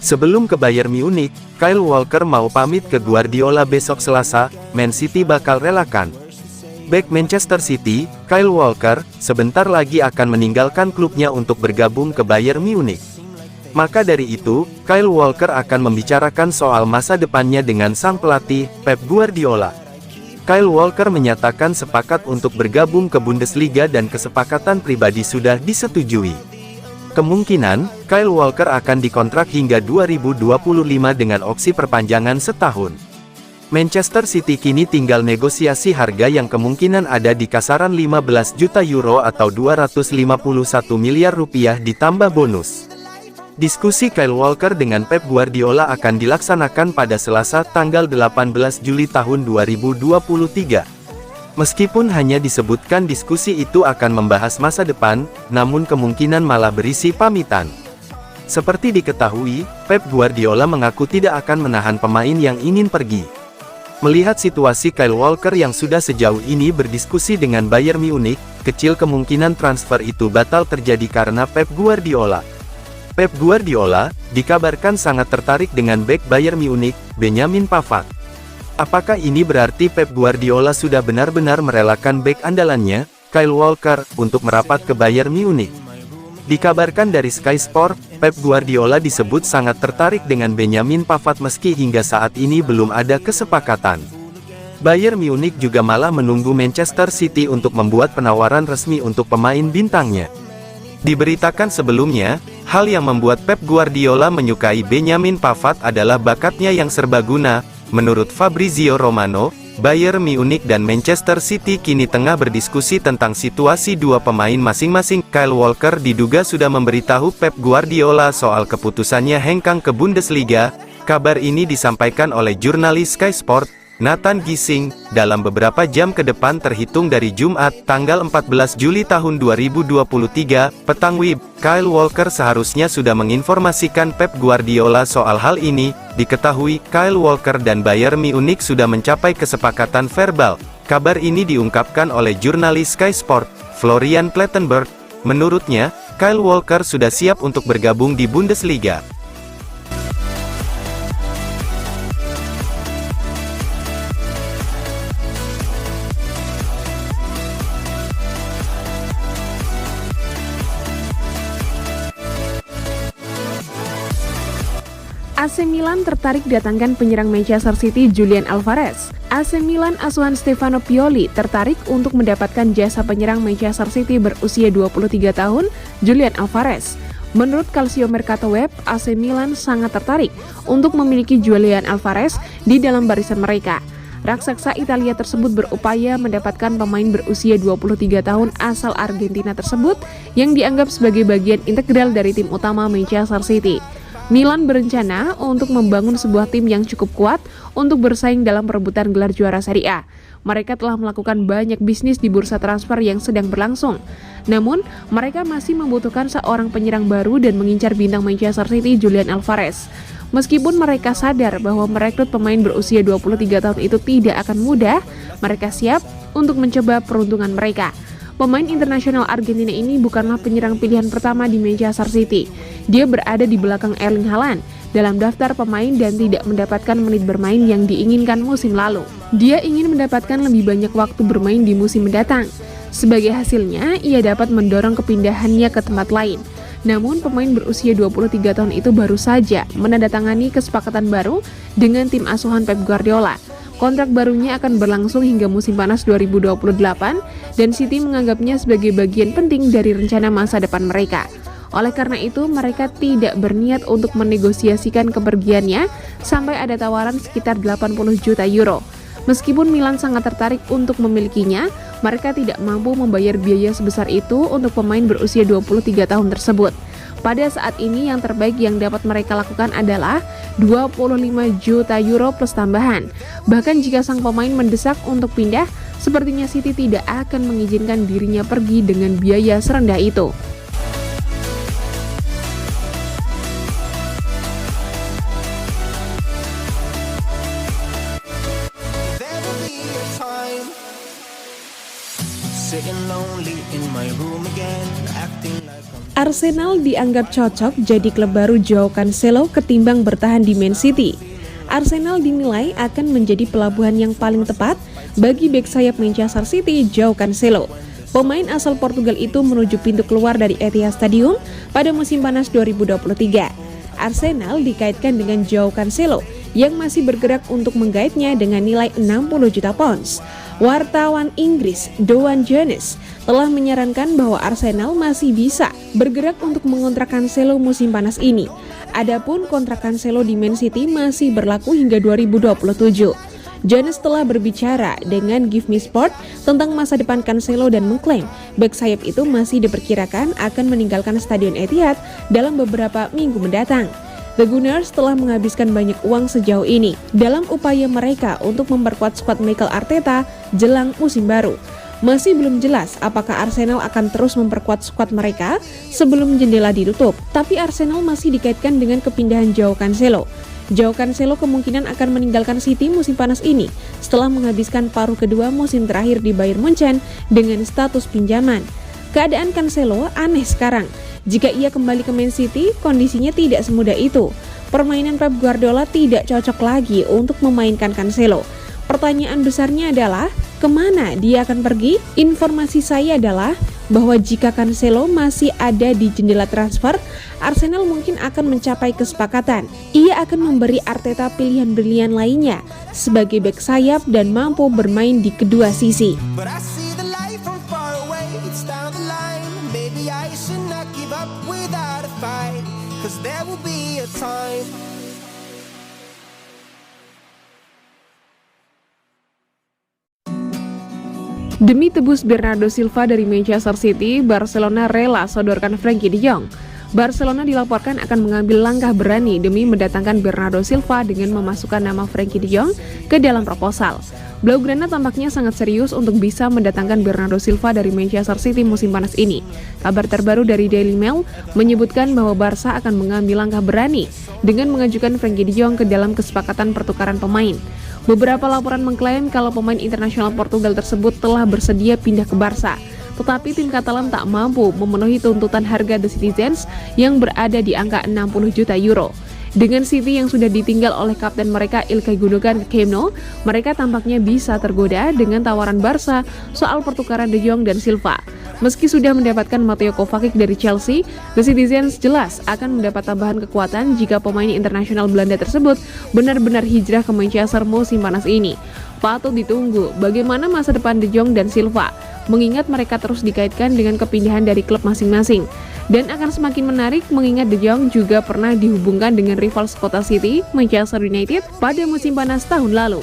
Sebelum ke Bayern Munich, Kyle Walker mau pamit ke Guardiola besok Selasa, Man City bakal relakan. Bek Manchester City, Kyle Walker, sebentar lagi akan meninggalkan klubnya untuk bergabung ke Bayern Munich. Maka dari itu, Kyle Walker akan membicarakan soal masa depannya dengan sang pelatih, Pep Guardiola. Kyle Walker menyatakan sepakat untuk bergabung ke Bundesliga dan kesepakatan pribadi sudah disetujui. Kemungkinan, Kyle Walker akan dikontrak hingga 2025 dengan opsi perpanjangan setahun. Manchester City kini tinggal negosiasi harga yang kemungkinan ada di kasaran 15 juta euro atau 251 miliar rupiah ditambah bonus. Diskusi Kyle Walker dengan Pep Guardiola akan dilaksanakan pada Selasa tanggal 18 Juli tahun 2023. Meskipun hanya disebutkan diskusi itu akan membahas masa depan, namun kemungkinan malah berisi pamitan. Seperti diketahui, Pep Guardiola mengaku tidak akan menahan pemain yang ingin pergi. Melihat situasi Kyle Walker yang sudah sejauh ini berdiskusi dengan Bayern Munich, kecil kemungkinan transfer itu batal terjadi karena Pep Guardiola. Pep Guardiola dikabarkan sangat tertarik dengan bek Bayern Munich, Benjamin Pavard. Apakah ini berarti Pep Guardiola sudah benar-benar merelakan bek andalannya, Kyle Walker, untuk merapat ke Bayern Munich? Dikabarkan dari Sky Sport, Pep Guardiola disebut sangat tertarik dengan Benjamin Pavard meski hingga saat ini belum ada kesepakatan. Bayern Munich juga malah menunggu Manchester City untuk membuat penawaran resmi untuk pemain bintangnya. Diberitakan sebelumnya, hal yang membuat Pep Guardiola menyukai Benjamin Pavard adalah bakatnya yang serbaguna. Menurut Fabrizio Romano, Bayern Munich dan Manchester City kini tengah berdiskusi tentang situasi dua pemain masing-masing. Kyle Walker diduga sudah memberitahu Pep Guardiola soal keputusannya hengkang ke Bundesliga. Kabar ini disampaikan oleh jurnalis Sky Sport, Nathan Gising, dalam beberapa jam ke depan terhitung dari Jumat, tanggal 14 Juli tahun 2023, petang WIB. Kyle Walker seharusnya sudah menginformasikan Pep Guardiola soal hal ini. Diketahui, Kyle Walker dan Bayern Munich sudah mencapai kesepakatan verbal. Kabar ini diungkapkan oleh jurnalis Sky Sport, Florian Plettenberg. Menurutnya, Kyle Walker sudah siap untuk bergabung di Bundesliga. AC Milan tertarik datangkan penyerang Manchester City Julian Alvarez. AC Milan asuhan Stefano Pioli tertarik untuk mendapatkan jasa penyerang Manchester City berusia 23 tahun, Julian Alvarez. Menurut Calcio Mercato Web, AC Milan sangat tertarik untuk memiliki Julian Alvarez di dalam barisan mereka. Raksasa Italia tersebut berupaya mendapatkan pemain berusia 23 tahun asal Argentina tersebut yang dianggap sebagai bagian integral dari tim utama Manchester City. Milan berencana untuk membangun sebuah tim yang cukup kuat untuk bersaing dalam perebutan gelar juara Serie A. Mereka telah melakukan banyak bisnis di bursa transfer yang sedang berlangsung. Namun, mereka masih membutuhkan seorang penyerang baru dan mengincar bintang Manchester City Julian Alvarez. Meskipun mereka sadar bahwa merekrut pemain berusia 23 tahun itu tidak akan mudah, mereka siap untuk mencoba peruntungan mereka. Pemain internasional Argentina ini bukanlah penyerang pilihan pertama di Manchester City. Dia berada di belakang Erling Haaland dalam daftar pemain dan tidak mendapatkan menit bermain yang diinginkan musim lalu. Dia ingin mendapatkan lebih banyak waktu bermain di musim mendatang. Sebagai hasilnya, ia dapat mendorong kepindahannya ke tempat lain. Namun, pemain berusia 23 tahun itu baru saja menandatangani kesepakatan baru dengan tim asuhan Pep Guardiola. Kontrak barunya akan berlangsung hingga musim panas 2028 dan City menganggapnya sebagai bagian penting dari rencana masa depan mereka. Oleh karena itu, mereka tidak berniat untuk menegosiasikan kepergiannya sampai ada tawaran sekitar 80 juta euro. Meskipun Milan sangat tertarik untuk memilikinya, mereka tidak mampu membayar biaya sebesar itu untuk pemain berusia 23 tahun tersebut. Pada saat ini yang terbaik yang dapat mereka lakukan adalah 25 juta euro plus tambahan. Bahkan jika sang pemain mendesak untuk pindah, sepertinya City tidak akan mengizinkan dirinya pergi dengan biaya serendah itu. Sitting lonely in my room again, acting like Arsenal dianggap cocok jadi klub baru Joao Cancelo ketimbang bertahan di Man City. Arsenal dinilai akan menjadi pelabuhan yang paling tepat bagi bek sayap Manchester City, Joao Cancelo. Pemain asal Portugal itu menuju pintu keluar dari Etihad Stadium pada musim panas 2023. Arsenal dikaitkan dengan Joao Cancelo yang masih bergerak untuk menggaitnya dengan nilai 60 juta pounds. Wartawan Inggris Doan Jones telah menyarankan bahwa Arsenal masih bisa bergerak untuk mengontrak Cancelo musim panas ini. Adapun kontrak Cancelo di Man City masih berlaku hingga 2027. Jones telah berbicara dengan Give Me Sport tentang masa depan Cancelo dan mengklaim bek sayap itu masih diperkirakan akan meninggalkan Stadion Etihad dalam beberapa minggu mendatang. The Gunners telah menghabiskan banyak uang sejauh ini dalam upaya mereka untuk memperkuat skuad Mikel Arteta jelang musim baru. Masih belum jelas apakah Arsenal akan terus memperkuat skuad mereka sebelum jendela ditutup, tapi Arsenal masih dikaitkan dengan kepindahan Joao Cancelo. Joao Cancelo kemungkinan akan meninggalkan City musim panas ini setelah menghabiskan paruh kedua musim terakhir di Bayern Munchen dengan status pinjaman. Keadaan Cancelo aneh sekarang. Jika ia kembali ke Man City, kondisinya tidak semudah itu. Permainan Pep Guardiola tidak cocok lagi untuk memainkan Cancelo. Pertanyaan besarnya adalah, kemana dia akan pergi? Informasi saya adalah bahwa jika Cancelo masih ada di jendela transfer, Arsenal mungkin akan mencapai kesepakatan. Ia akan memberi Arteta pilihan brilian lainnya sebagai bek sayap dan mampu bermain di kedua sisi. Demi tebus Bernardo Silva dari Manchester City, Barcelona rela sodorkan Frenkie de Jong. Barcelona dilaporkan akan mengambil langkah berani demi mendatangkan Bernardo Silva dengan memasukkan nama Frenkie de Jong ke dalam proposal. Blaugrana tampaknya sangat serius untuk bisa mendatangkan Bernardo Silva dari Manchester City musim panas ini. Kabar terbaru dari Daily Mail menyebutkan bahwa Barca akan mengambil langkah berani dengan mengajukan Frenkie de Jong ke dalam kesepakatan pertukaran pemain. Beberapa laporan mengklaim kalau pemain internasional Portugal tersebut telah bersedia pindah ke Barca, tetapi tim Katalan tak mampu memenuhi tuntutan harga The Citizens yang berada di angka 60 juta euro. Dengan City yang sudah ditinggal oleh kapten mereka Ilkay Gundogan ke Camp Nou, mereka tampaknya bisa tergoda dengan tawaran Barca soal pertukaran De Jong dan Silva. Meski sudah mendapatkan Mateo Kovacic dari Chelsea, The Citizens jelas akan mendapat tambahan kekuatan jika pemain internasional Belanda tersebut benar-benar hijrah ke Manchester musim panas ini. Patut ditunggu bagaimana masa depan De Jong dan Silva, mengingat mereka terus dikaitkan dengan kepindahan dari klub masing-masing. Dan akan semakin menarik mengingat De Jong juga pernah dihubungkan dengan rival Scotland City, Manchester United, pada musim panas tahun lalu.